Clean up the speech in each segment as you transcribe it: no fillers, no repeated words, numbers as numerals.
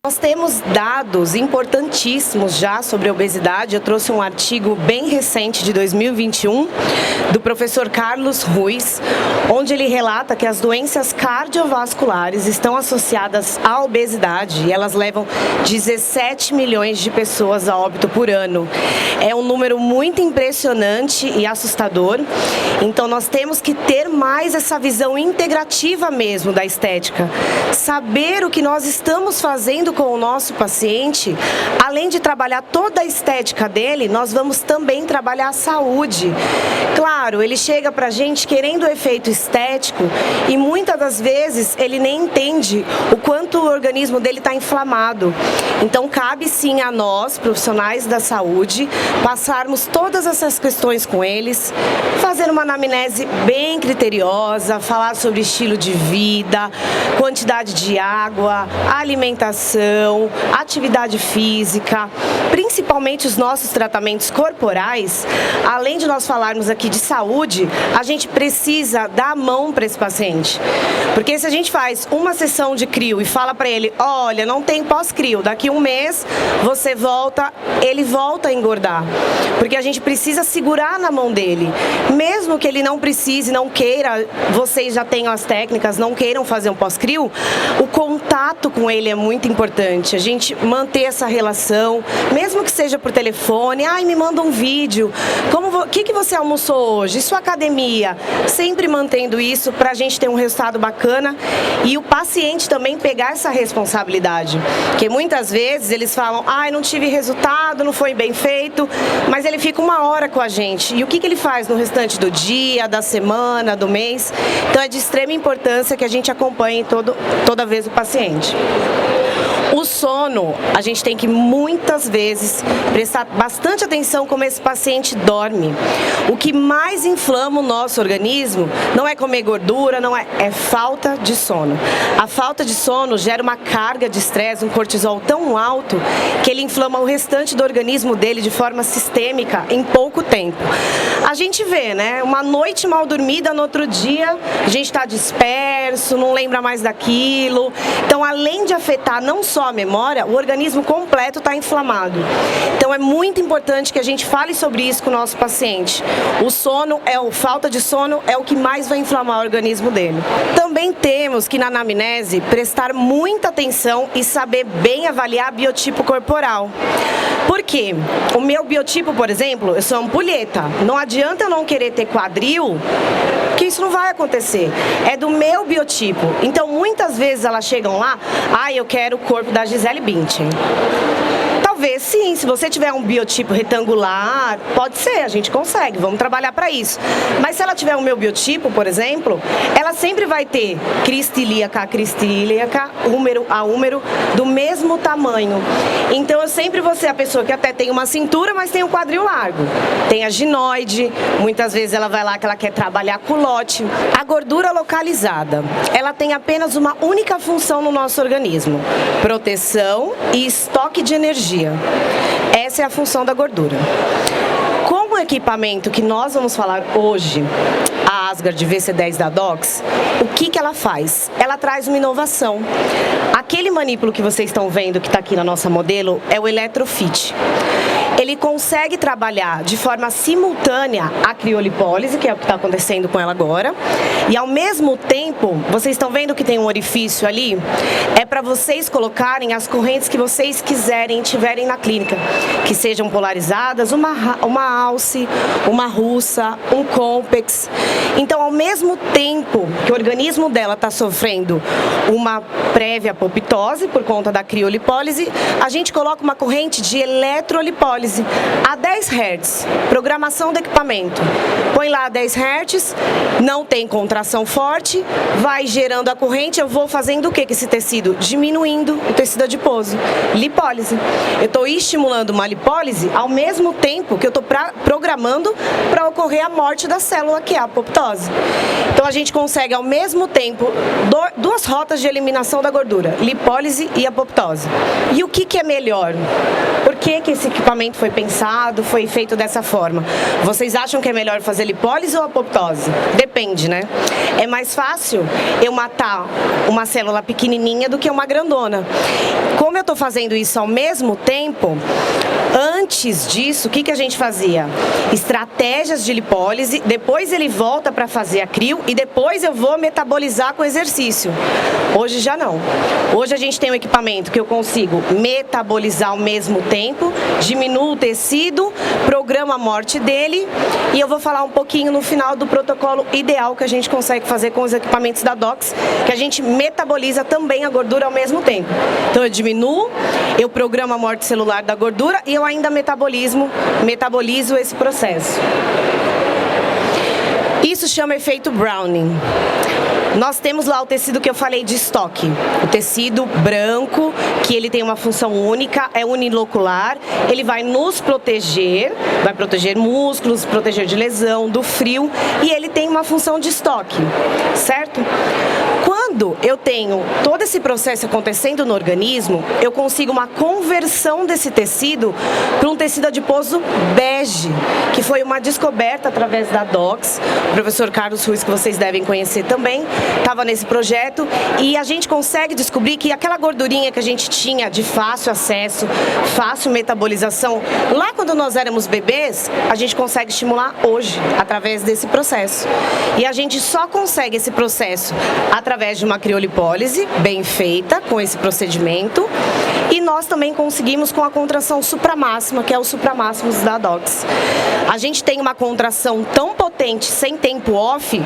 Nós temos dados importantíssimos já sobre a obesidade. Eu trouxe um artigo bem recente de 2021 do professor Carlos Ruiz, onde ele relata que as doenças cardiovasculares estão associadas à obesidade e elas levam 17 milhões de pessoas a óbito por ano. É um número muito impressionante e assustador. Então nós temos que ter mais essa visão integrativa mesmo da estética. Saber o que nós estamos fazendo com o nosso paciente, além de trabalhar toda a estética dele, nós vamos também trabalhar a saúde. Claro, ele chega pra gente querendo o efeito estético e muitas das vezes ele nem entende o quanto o organismo dele está inflamado. Então cabe sim a nós, profissionais da saúde, passarmos todas essas questões com eles, fazer uma anamnese bem criteriosa, falar sobre estilo de vida, quantidade de água, alimentação, atividade física, principalmente os nossos tratamentos corporais. Além de nós falarmos aqui de saúde, a gente precisa dar a mão para esse paciente. Porque se a gente faz uma sessão de crio e fala para ele, olha, não tem pós-crio, daqui um mês você volta, ele volta a engordar. Porque a gente precisa segurar na mão dele. Mesmo que ele não precise, não queira, vocês já tenham as técnicas, não queiram fazer um pós-crio, o contato com ele é muito importante. A gente manter essa relação, mesmo que seja por telefone, ai, me manda um vídeo, o que você almoçou hoje? Sua academia? Sempre mantendo isso para a gente ter um resultado bacana e o paciente também pegar essa responsabilidade. Porque muitas vezes eles falam, ai, não tive resultado, não foi bem feito, mas ele fica uma hora com a gente. E o que ele faz no restante do dia, da semana, do mês? Então é de extrema importância que a gente acompanhe toda vez o paciente. O sono, a gente tem que muitas vezes prestar bastante atenção como esse paciente dorme. O que mais inflama o nosso organismo não é comer gordura, é falta de sono. A falta de sono gera uma carga de estresse, um cortisol tão alto que ele inflama o restante do organismo dele de forma sistêmica em pouco tempo. A gente vê, né? Uma noite mal dormida, no outro dia a gente está disperso, não lembra mais daquilo. Então, além de afetar não só a memória, o organismo completo está inflamado. Então é muito importante que a gente fale sobre isso com o nosso paciente. O sono, falta de sono é o que mais vai inflamar o organismo dele. Também temos que na anamnese prestar muita atenção e saber bem avaliar biotipo corporal. Por quê? O meu biotipo, por exemplo, eu sou ampulheta. Não adianta eu não querer ter quadril, que isso não vai acontecer. É do meu biotipo. Então, muitas vezes elas chegam lá, eu quero o corpo da Gisele Bündchen. Talvez sim, se você tiver um biotipo retangular, pode ser, a gente consegue, vamos trabalhar para isso. Mas se ela tiver o meu biotipo, por exemplo, ela sempre vai ter crista ilíaca, úmero a úmero, do mesmo tamanho. Então eu sempre vou ser a pessoa que até tem uma cintura, mas tem um quadril largo. Tem a ginoide, muitas vezes ela vai lá que ela quer trabalhar culote. A gordura localizada, ela tem apenas uma única função no nosso organismo: proteção e estoque de energia. Essa é a função da gordura. Com o equipamento que nós vamos falar hoje, a Asgard VC10 da Dox, o que ela faz? Ela traz uma inovação. Aquele manípulo que vocês estão vendo que está aqui na nossa modelo é o Electrofit. Ele consegue trabalhar de forma simultânea a criolipólise, que é o que está acontecendo com ela agora, e ao mesmo tempo, vocês estão vendo que tem um orifício ali? É para vocês colocarem as correntes que vocês quiserem e tiverem na clínica, que sejam polarizadas, uma alce, uma russa, um compex. Então, ao mesmo tempo que o organismo dela está sofrendo uma prévia apoptose por conta da criolipólise, a gente coloca uma corrente de eletrolipólise a 10 Hz, programação do equipamento. Põe lá a 10 Hz, não tem contração forte, vai gerando a corrente, eu vou fazendo o que com esse tecido? Diminuindo o tecido adiposo. Lipólise. Eu estou estimulando uma lipólise ao mesmo tempo que eu estou programando para ocorrer a morte da célula, que é a apoptose. Então a gente consegue ao mesmo tempo duas rotas de eliminação da gordura, lipólise e apoptose. E o que é melhor? Por que esse equipamento foi pensado, foi feito dessa forma? Vocês acham que é melhor fazer lipólise ou apoptose? Depende, né? É mais fácil eu matar uma célula pequenininha do que uma grandona. Como eu estou fazendo isso ao mesmo tempo, antes disso, o que a gente fazia? Estratégias de lipólise, depois ele volta para fazer a crio e depois eu vou metabolizar com exercício. Hoje já não. Hoje a gente tem um equipamento que eu consigo metabolizar ao mesmo tempo, diminuo o tecido, programa a morte dele e eu vou falar um pouquinho no final do protocolo ideal que a gente consegue fazer com os equipamentos da Dox, que a gente metaboliza também a gordura ao mesmo tempo. Então eu diminuo, eu programo a morte celular da gordura e eu ainda metabolizo esse processo. Isso chama efeito Browning. Nós temos lá o tecido que eu falei de estoque, o tecido branco, que ele tem uma função única, é unilocular, ele vai nos proteger, vai proteger músculos, proteger de lesão, do frio, e ele tem uma função de estoque, certo? Quando eu tenho todo esse processo acontecendo no organismo, eu consigo uma conversão desse tecido para um tecido adiposo bege, que foi uma descoberta através da Dox, o professor Carlos Ruiz, que vocês devem conhecer também, estava nesse projeto e a gente consegue descobrir que aquela gordurinha que a gente tinha de fácil acesso, fácil metabolização, lá quando nós éramos bebês, a gente consegue estimular hoje, através desse processo. E a gente só consegue esse processo através de uma criolipólise bem feita, com esse procedimento, e nós também conseguimos com a contração supramáxima, que é o supramáximos da Dox. A gente tem uma contração tão potente, sem tempo off,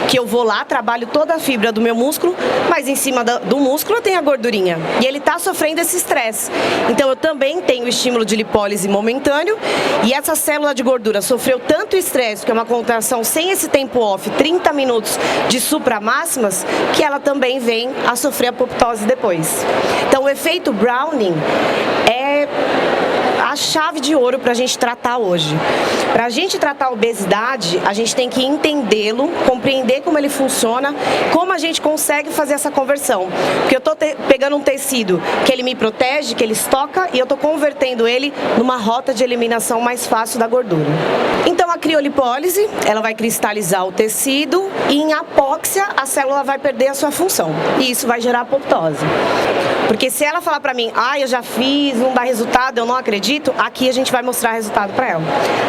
que eu vou lá, trabalho toda a fibra do meu músculo, mas em cima do músculo eu tenho a gordurinha. E ele está sofrendo esse estresse. Então eu também tenho estímulo de lipólise momentâneo, e essa célula de gordura sofreu tanto estresse, que é uma contração sem esse tempo off, 30 minutos de supramáximas, que ela também vem a sofrer apoptose depois. Então o efeito Browning é a chave de ouro para a gente tratar hoje. Para a gente tratar a obesidade, a gente tem que entendê-lo, compreender como ele funciona, como a gente consegue fazer essa conversão. Porque eu estou pegando um tecido que ele me protege, que ele estoca, e eu estou convertendo ele numa rota de eliminação mais fácil da gordura. Então a criolipólise, ela vai cristalizar o tecido e em apóxia a célula vai perder a sua função. E isso vai gerar apoptose. Porque se ela falar para mim, eu já fiz, não dá resultado, eu não acredito, aqui a gente vai mostrar resultado para ela.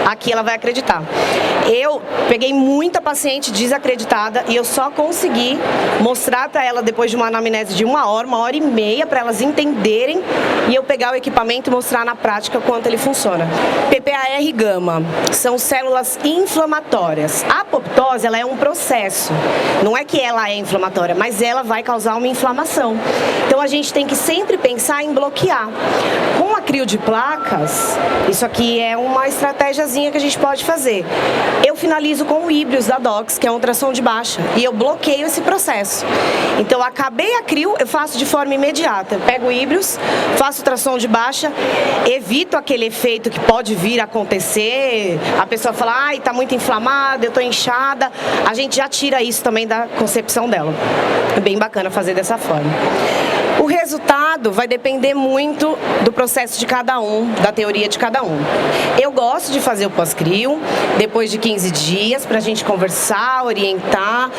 Aqui ela vai acreditar. Eu peguei muita paciente desacreditada e eu só consegui mostrar para ela depois de uma anamnese de 1 hora e meia, para elas entenderem e eu pegar o equipamento e mostrar na prática quanto ele funciona. PPAR gama são células inflamatórias. A apoptose, ela é um processo. Não é que ela é inflamatória, mas ela vai causar uma inflamação. Então a gente tem que sempre pensar em bloquear. Com a crio de placas, isso aqui é uma estratégiazinha que a gente pode fazer. Eu finalizo com o híbrios da Dox, que é uma tração de baixa, e eu bloqueio esse processo. Então, acabei a crio, eu faço de forma imediata. Eu pego o híbrios, faço tração de baixa, evito aquele efeito que pode vir a acontecer, a pessoa fala, tá muito inflamada, eu tô inchada. A gente já tira isso também da concepção dela. É bem bacana fazer dessa forma. O resultado vai depender muito do processo de cada um, da teoria de cada um. Eu gosto de fazer o pós-crio, depois de 15 dias, para a gente conversar, orientar,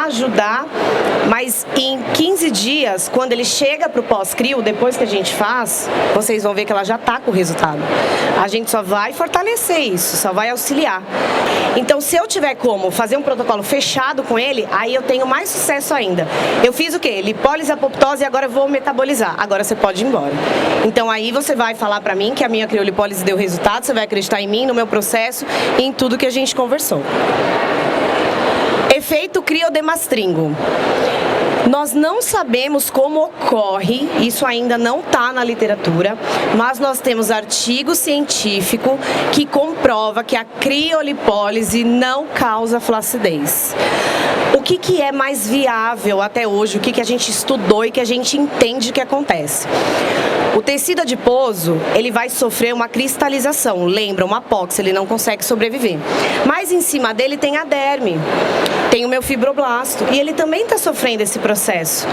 ajudar, mas em 15 dias, quando ele chega para o pós-crio, depois que a gente faz, vocês vão ver que ela já está com o resultado. A gente só vai fortalecer isso, só vai auxiliar. Então, se eu tiver como fazer um protocolo fechado com ele, aí eu tenho mais sucesso ainda. Eu fiz o quê? Lipólise, apoptose e agora eu vou metabolizar. Agora você pode ir embora. Então, aí você vai falar pra mim que a minha criolipólise deu resultado, você vai acreditar em mim, no meu processo e em tudo que a gente conversou. Efeito criodemastringo. Nós não sabemos como ocorre, isso ainda não está na literatura, mas nós temos artigo científico que comprova que a criolipólise não causa flacidez. O que é mais viável até hoje, o que a gente estudou e que a gente entende que acontece? O tecido adiposo, ele vai sofrer uma cristalização, lembra, uma apóxia, ele não consegue sobreviver. Mas em cima dele tem a derme. tem o meu fibroblasto e ele também está sofrendo esse processo.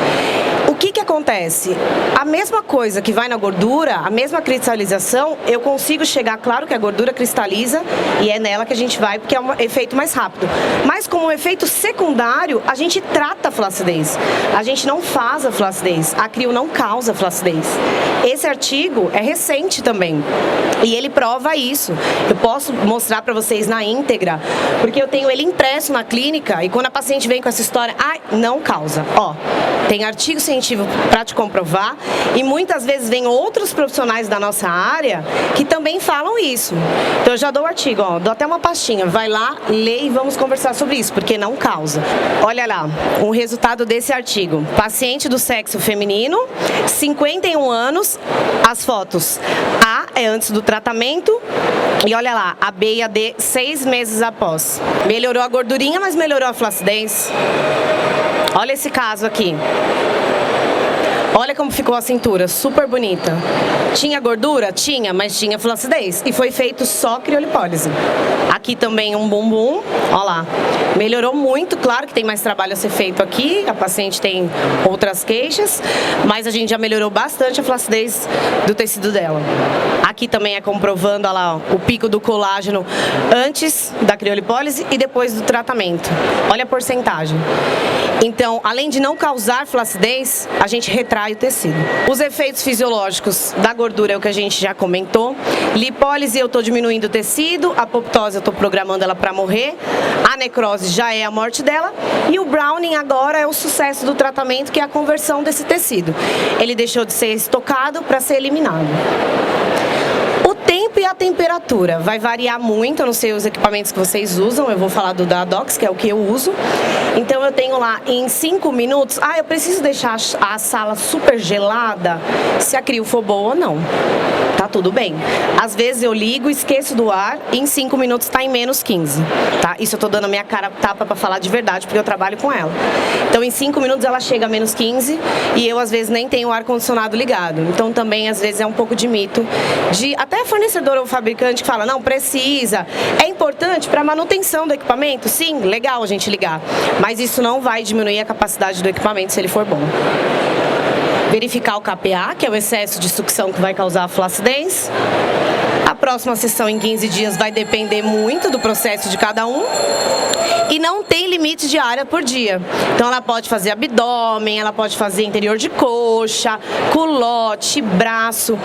O que acontece? A mesma coisa que vai na gordura, a mesma cristalização, eu consigo chegar, claro que a gordura cristaliza e é nela que a gente vai porque é um efeito mais rápido. Mas como um efeito secundário, a gente trata a flacidez. A gente não faz a flacidez. A crio não causa flacidez. Esse artigo é recente também e ele prova isso. Eu posso mostrar para vocês na íntegra, porque eu tenho ele impresso na clínica e quando a paciente vem com essa história, não causa. Ó, tem artigo científico para te comprovar e muitas vezes vem outros profissionais da nossa área que também falam isso. Então eu já dou o artigo, ó, dou até uma pastinha, vai lá, lê e vamos conversar sobre isso, porque não causa. Olha lá, o resultado desse artigo. Paciente do sexo feminino, 51 anos, as fotos. A é antes do tratamento e olha lá, a B e a D 6 meses após. Melhorou a gordurinha, mas melhorou a flacidez. Olha esse caso aqui. Olha como ficou a cintura, super bonita. Tinha gordura? Tinha, mas tinha flacidez. E foi feito só criolipólise. Aqui também um bumbum, olha lá. Melhorou muito, claro que tem mais trabalho a ser feito aqui, a paciente tem outras queixas, mas a gente já melhorou bastante a flacidez do tecido dela. Aqui também é comprovando, olha lá, o pico do colágeno antes da criolipólise e depois do tratamento. Olha a porcentagem. Então, além de não causar flacidez, a gente retrai o tecido. Os efeitos fisiológicos da gordura é o que a gente já comentou. Lipólise, eu estou diminuindo o tecido. Apoptose, eu estou programando ela para morrer. A necrose já é a morte dela. E o browning agora é o sucesso do tratamento, que é a conversão desse tecido. Ele deixou de ser estocado para ser eliminado. O tempo e a temperatura vai variar muito, eu não sei os equipamentos que vocês usam, eu vou falar do da Dox, que é o que eu uso. Então eu tenho lá em 5 minutos, eu preciso deixar a sala super gelada, se a crio for boa ou não. Tá tudo bem. Às vezes eu ligo, esqueço do ar e em 5 minutos tá em menos 15, tá? Isso eu tô dando a minha cara tapa pra falar de verdade, porque eu trabalho com ela. Então em 5 minutos ela chega a menos 15 e eu às vezes nem tenho o ar-condicionado ligado. Então também às vezes é um pouco de mito, de até fornecedor ou fabricante que fala, não, precisa. É importante para manutenção do equipamento? Sim, legal a gente ligar. Mas isso não vai diminuir a capacidade do equipamento se ele for bom. Verificar o KPA, que é o excesso de sucção que vai causar a flacidez. A próxima sessão em 15 dias vai depender muito do processo de cada um. E não tem limite de área por dia. Então ela pode fazer abdômen, ela pode fazer interior de coxa, culote, braço.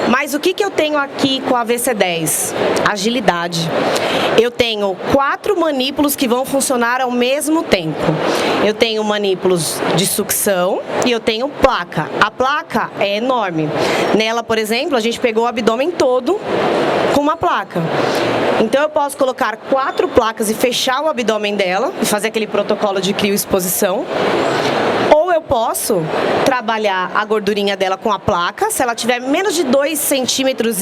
Mas o que eu tenho aqui com a VC10? Agilidade. Eu tenho 4 manípulos que vão funcionar ao mesmo tempo. Eu tenho manípulos de sucção e eu tenho placa. A placa é enorme. Nela, por exemplo, a gente pegou o abdômen todo com uma placa. Então eu posso colocar 4 placas e fechar o abdômen dela e fazer aquele protocolo de crioexposição. Ou eu posso trabalhar a gordurinha dela com a placa, se ela tiver menos de 2,5 centímetros.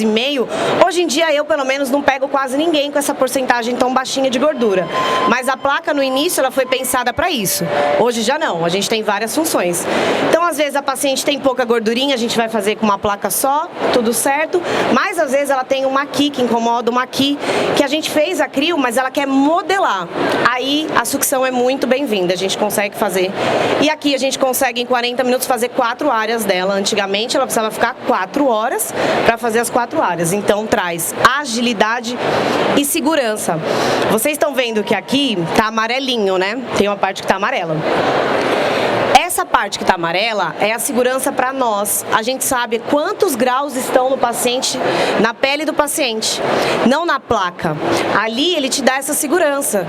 Hoje em dia eu pelo menos não pego quase ninguém com essa porcentagem tão baixinha de gordura. Mas a placa no início ela foi pensada para isso. Hoje já não, a gente tem várias funções. Então às vezes a paciente tem pouca gordurinha, a gente vai fazer com uma placa só, tudo certo. Mas às vezes ela tem uma aqui que incomoda, uma aqui que a gente fez a crio, mas ela quer modelar. Aí a sucção é muito bem-vinda, a gente consegue fazer. E aqui a gente consegue em 40 minutos fazer 4 áreas dela. Antigamente ela precisava ficar 4 horas para fazer as 4 áreas. Então traz agilidade e segurança. Vocês estão vendo que aqui tá amarelinho, né? Tem uma parte que tá amarela. Essa parte que está amarela é a segurança para nós. A gente sabe quantos graus estão no paciente, na pele do paciente, não na placa. Ali ele te dá essa segurança.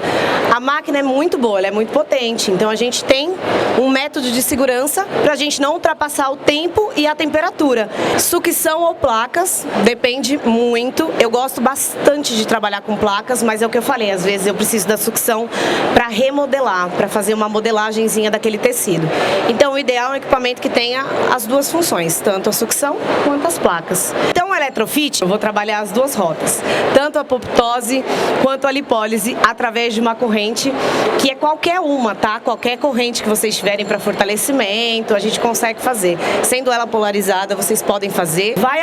A máquina é muito boa, ela é muito potente. Então a gente tem um método de segurança para a gente não ultrapassar o tempo e a temperatura. Sucção ou placas, depende muito. Eu gosto bastante de trabalhar com placas, mas é o que eu falei, às vezes eu preciso da sucção para remodelar, para fazer uma modelagenzinha daquele tecido. Então o ideal é um equipamento que tenha as duas funções, tanto a sucção quanto as placas. Então o Electrofit, eu vou trabalhar as duas rotas, tanto a apoptose quanto a lipólise, através de uma corrente que é qualquer uma, tá? Qualquer corrente que vocês tiverem para fortalecimento, a gente consegue fazer. Sendo ela polarizada, vocês podem fazer. Vai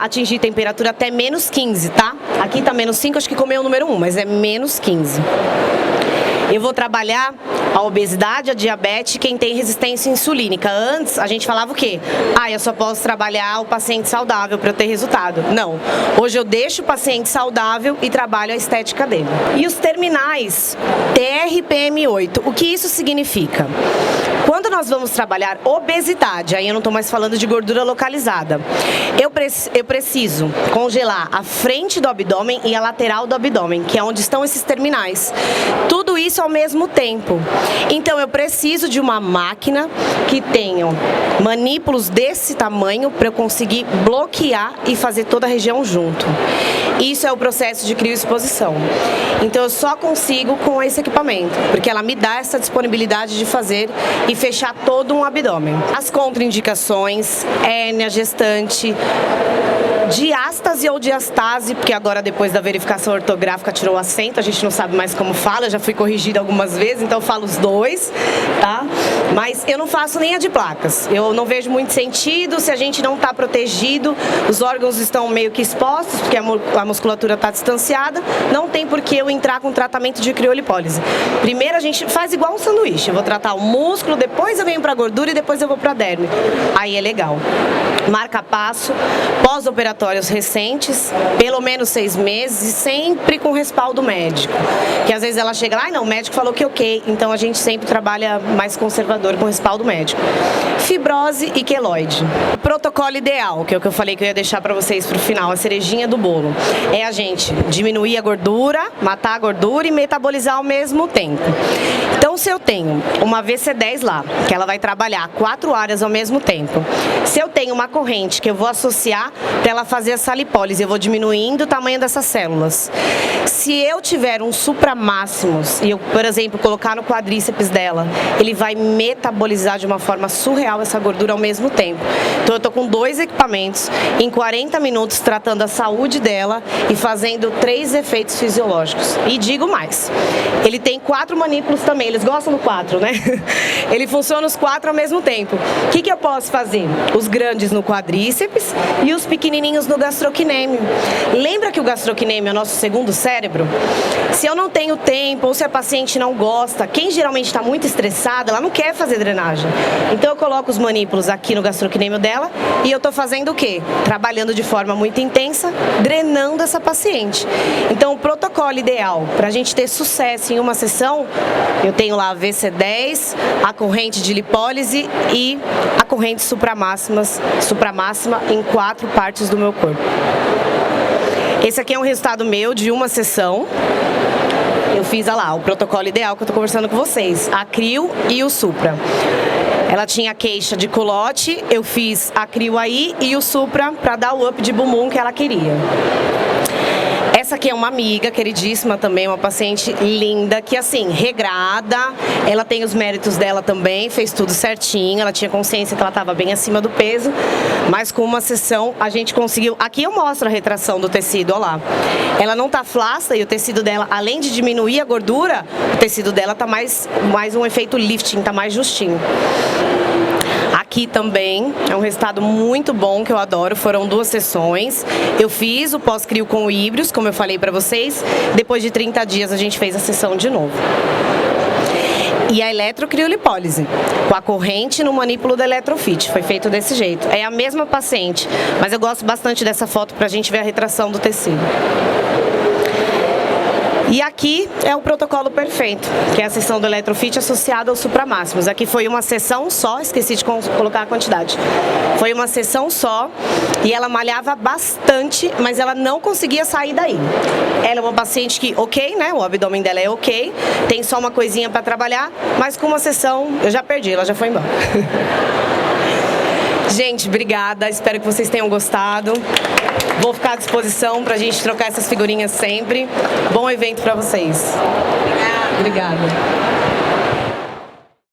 atingir temperatura até menos 15, tá? Aqui tá menos 5, acho que comeu o número 1, mas é menos 15. Eu vou trabalhar a obesidade, a diabetes, quem tem resistência insulínica. Antes, a gente falava o quê? Eu só posso trabalhar o paciente saudável para eu ter resultado. Não. Hoje eu deixo o paciente saudável e trabalho a estética dele. E os terminais TRPM8, o que isso significa? Quando nós vamos trabalhar obesidade, aí eu não estou mais falando de gordura localizada, eu preciso congelar a frente do abdômen e a lateral do abdômen, que é onde estão esses terminais. Tudo isso ao mesmo tempo. Então eu preciso de uma máquina que tenha manípulos desse tamanho para eu conseguir bloquear e fazer toda a região junto. Isso é o processo de crioexposição. Então eu só consigo com esse equipamento, porque ela me dá essa disponibilidade de fazer e fechar todo um abdômen. As contraindicações, hérnia gestante, diástase ou diastase, porque agora depois da verificação ortográfica tirou o acento, a gente não sabe mais como fala, eu já fui corrigida algumas vezes, então eu falo os dois, tá? Mas eu não faço nem a de placas, eu não vejo muito sentido se a gente não está protegido, os órgãos estão meio que expostos, porque a musculatura está distanciada, não tem por que eu entrar com tratamento de criolipólise. Primeiro a gente faz igual um sanduíche, eu vou tratar o músculo, depois eu venho para a gordura e depois eu vou para a derme. Aí é legal. Marca passo, pós-operatórios recentes, pelo menos 6 meses, e sempre com respaldo médico. Que às vezes ela chega lá, não, o médico falou que ok, então a gente sempre trabalha mais conservador com respaldo médico. Fibrose e queloide. O protocolo ideal, que é o que eu falei que eu ia deixar para vocês para o final, a cerejinha do bolo, é a gente diminuir a gordura, matar a gordura e metabolizar ao mesmo tempo. Então, se eu tenho uma VC10 lá, que ela vai trabalhar 4 áreas ao mesmo tempo, se eu tenho uma corrente que eu vou associar para ela fazer essa lipólise, eu vou diminuindo o tamanho dessas células. Se eu tiver um supramáximos e eu, por exemplo, colocar no quadríceps dela, ele vai metabolizar de uma forma surreal essa gordura ao mesmo tempo. Então eu tô com 2 equipamentos em 40 minutos tratando a saúde dela e fazendo 3 efeitos fisiológicos. E digo mais, ele tem 4 manípulos também, eles gostam do 4, né? Ele funciona os 4 ao mesmo tempo. O que eu posso fazer? Os grandes no quadríceps e os pequenininhos no gastrocnêmio. Lembra que o gastrocnêmio é o nosso segundo cérebro? Se eu não tenho tempo ou se a paciente não gosta, quem geralmente está muito estressada, ela não quer fazer drenagem. Então eu coloco os manípulos aqui no gastrocnêmio dela e eu estou fazendo o quê? Trabalhando de forma muito intensa, drenando essa paciente. Então o protocolo ideal para a gente ter sucesso em uma sessão, eu tenho lá a VC10, a corrente de lipólise e a corrente supramáxima em 4 partes do meu corpo. Esse aqui é um resultado meu de uma sessão. Eu fiz lá o protocolo ideal que eu estou conversando com vocês, a crio e o supra. Ela tinha queixa de culote, eu fiz a crio aí e o supra para dar o up de bumbum que ela queria. Essa aqui é uma amiga queridíssima também, uma paciente linda, que assim, regrada, ela tem os méritos dela também, fez tudo certinho, ela tinha consciência que ela estava bem acima do peso, mas com uma sessão a gente conseguiu, aqui eu mostro a retração do tecido, olha lá. Ela não tá flácida e o tecido dela, além de diminuir a gordura, o tecido dela tá mais um efeito lifting, tá mais justinho. Aqui também é um resultado muito bom que eu adoro, foram 2 sessões. Eu fiz o pós-crio com o híbridos, como eu falei para vocês. Depois de 30 dias a gente fez a sessão de novo. E a eletrocriolipólise, com a corrente no manípulo do Eletrofit, foi feito desse jeito. É a mesma paciente, mas eu gosto bastante dessa foto para a gente ver a retração do tecido. E aqui é o protocolo perfeito, que é a sessão do Eletrofit associada ao supramáximos. Aqui foi uma sessão só, esqueci de colocar a quantidade. Foi uma sessão só e ela malhava bastante, mas ela não conseguia sair daí. Ela é uma paciente que, ok, né, o abdômen dela é ok, tem só uma coisinha para trabalhar, mas com uma sessão eu já perdi, ela já foi embora. Gente, obrigada, espero que vocês tenham gostado. Vou ficar à disposição para a gente trocar essas figurinhas sempre. Bom evento para vocês. Obrigada.